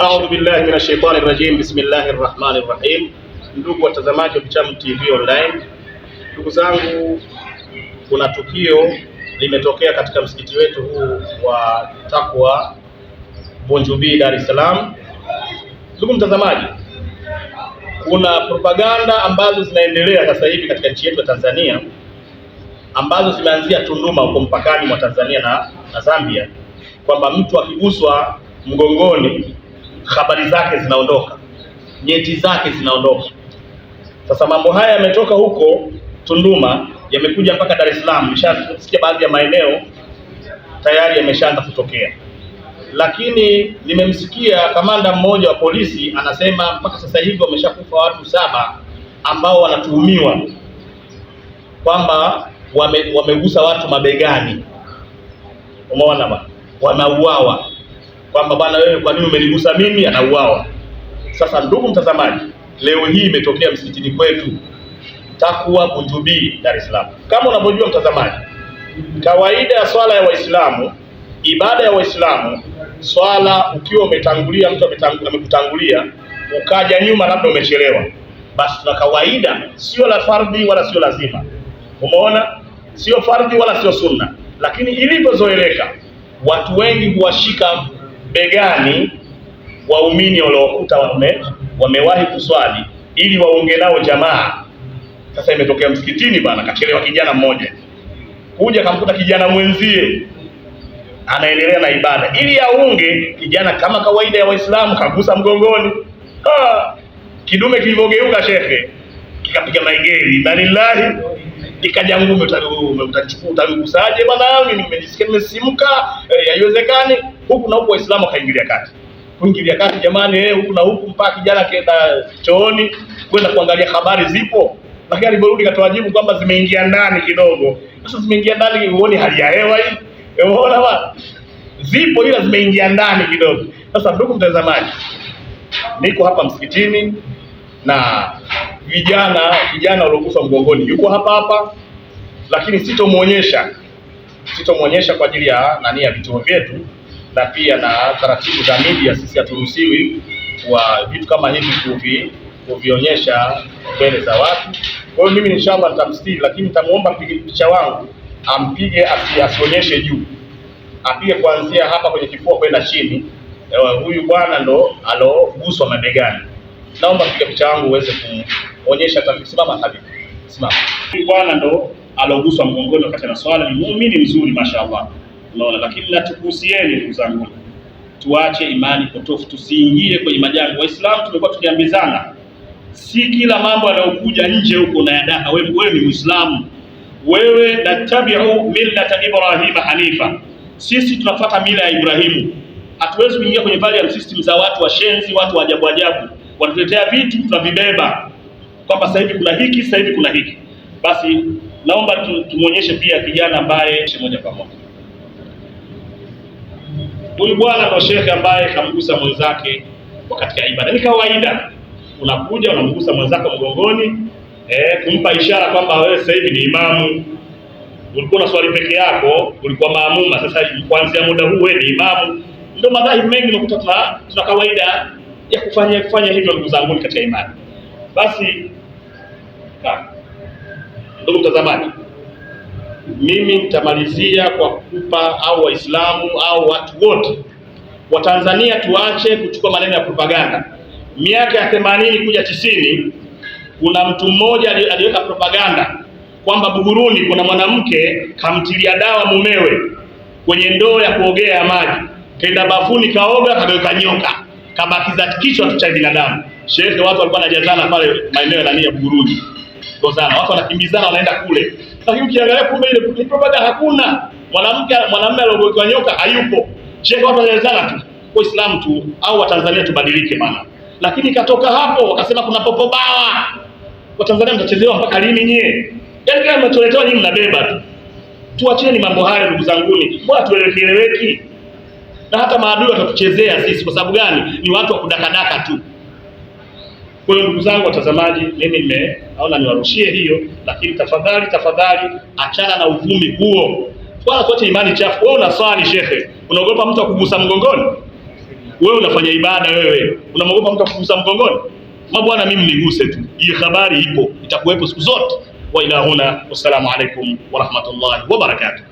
A'udhu billahi minash shaitani rajim. Bismillahir rahmanir rahim. Ndugu watazamaji wa Bicham TV online, ndugu zangu, kuna tukio limetokea katika msikiti wetu huu wa Taqwa Bunjubi, Dar es Salaam. Ndugu mtazamaji, kuna propaganda ambazo zinaendelea sasa hivi katika nchi yetu ya Tanzania, ambazo zimeanzia Tunduma huko mpakani mwa Tanzania na Zambia, kwamba mtu akiguswa mgongoni habari zake zinaondoka, nyeti zake zinaondoka. Sasa mambo haya yametoka huko Tunduma yamekuja mpaka Dar es Salaam. Nimeshasikia baadhi ya maeneo tayari yameshaanza kutokea, lakini nimemsikia kamanda mmoja wa polisi anasema mpaka sasa hivi wameshakufa watu 7 ambao wanatuhumiwa kwamba wamegusa watu mabegani. Umeona bwana, wanauawa, kwamba bwana wewe kwa nini umenigusa mimi, anauawa. Sasa ndugu mtazamaji, leo hii imetokea msikitini kwetu Taqwa Bunjubi, Dar es Salaam. Kama unavyojua mtazamaji, kawaida ya swala ya Waislamu, ibada ya Waislamu, swala ukiwa umetangulia, mtu amekutangulia ukaja nyuma, labda umechelewa, basi tuna kawaida, sio la fardhi wala sio lazima. Umeona, sio fardhi wala sio sunna, lakini ilivyozoeleka watu wengi huwashika begani waumini waliokuta wamewahi kuswali ili waunge nao jamaa. Sasa imetokea msikitini bana, kachelewa kijana mmoja, kuja kamkuta kijana mwenzie anaendelea na ibada, ili aunge kijana kama kawaida ya Waislamu, kagusa mgongoni. Kidume kilivyogeuka shekhe, kikapiga maigeri, na lillahi, ikaja ngume, utachukua utanigusaje bwana yangu, nimejisikia nimesimka, haiwezekani. Huku na huku Waislamu kaingilia kati, kuingilia kati jamani, huku na huku, mpaka kijana kaenda chooni kwenda kuangalia habari zipo, lakini aliporudi katoa jibu kwamba zimeingia ndani kidogo. Sasa zimeingia ndani, uone hali ya hewa hii, umeona bwana, zipo ila zimeingia ndani kidogo. Sasa ndugu mtazamaji, niko hapa msikitini na kijana aliyoguswa mgongoni yuko hapa, lakini sitomuonyesha kwa ajili ya ya vituo vyetu, na pia na taratibu za media. Sisi haturuhusiwi kwa vitu kama hivi kuvionyesha mbele za watu. Kwa hiyo mimi inshallah nitamstiri, lakini nitamuomba mpige picha wangu ampige, asionyeshe juu, apige kuanzia hapa kwenye kifua kwenda chini. Huyu bwana ndo aloguswa mabegani. Naomba mpige picha wangu uweze kuonyesha. Simama habibi, simama. Huyu bwana ndo aloguswa mgongoni wakati na swala. Ni muumini mzuri mashaallah, unaona. Lakini natukuhusieni ndugu zangu, tuache imani potofu, tusiingie kwenye majanga. Waislamu tumekuwa tukiambizana, si kila mambo yanayokuja nje huko na yadaka. Wewe ni Muislamu, wewe natabiu millata Ibrahima hanifa. Sisi tunafuata mila ya Ibrahimu. Hatuwezi kuingia kwenye value system za watu washenzi, watu wa ajabu ajabu, wanatuletea vitu tunavibeba kwamba sasa hivi kuna hiki, sasa hivi kuna hiki. Basi naomba tumuonyeshe pia kijana ambaye moja kwa moja. Huyu bwana ndo shekhe ambaye kamgusa mwenzake wakati ya ibada. Ni kawaida unakuja unamgusa mwenzako mgongoni, kumpa ishara kwamba wewe sasa hivi ni imamu. Ulikuwa na swali peke yako, ulikuwa maamuma, sasa kuanzia muda huu wewe ni imamu. Ndio madhahibu mengi unakuta tuna kawaida ya kufanya hivyo ndugu zangu katika imani. Basi ndugu mtazamaji, mimi nitamalizia kwa kukupa au Waislamu au watu wote wa Tanzania tuache kuchukua maneno ya propaganda. Miaka ya 80 kuja 90, kuna mtu mmoja aliweka propaganda kwamba Buguruni kuna mwanamke kamtilia dawa mumewe kwenye ndoo ya kuogea ya maji, kaenda bafuni kaoga, kageuka nyoka, kabakiza kichwa tu cha binadamu. Shehe, watu walikuwa wanajazana pale maeneo ya Buguruni, gozana, watu wanakimbizana wanaenda kule. Lakini ukiangalia kumbe ile propaganda hakuna. Mwanamume aliyogeuka nyoka hayupo. Shehe, watu wanajazana tu. Waislamu tu au Watanzania tubadilike bana. Lakini katoka hapo wakasema kuna popo bawa. Watanzania mtachezewa mpaka lini nyie? Yaani kama mnatoletewa nyinyi mnabeba tu. Tuacheni mambo haya ndugu zanguni. Mbona tueleweki? Na hata maadui watatuchezea sisi. Kwa sababu gani? Ni watu wa kudakadaka tu. Kwa hiyo ndugu zangu watazamaji, mimi nimeona niwarushie hiyo, lakini tafadhali achana na uvumi huo. Bwana, tuache imani chafu. Wewe unaswali shekhe, unaogopa mtu akugusa mgongoni? Wewe unafanya ibada, wewe unamwogopa mtu akugusa mgongoni? Mabwana, mimi niguse tu, hii habari ipo, itakuwepo siku zote. Wa ila huna, wassalamu alaikum wa rahmatullahi wa barakatuh.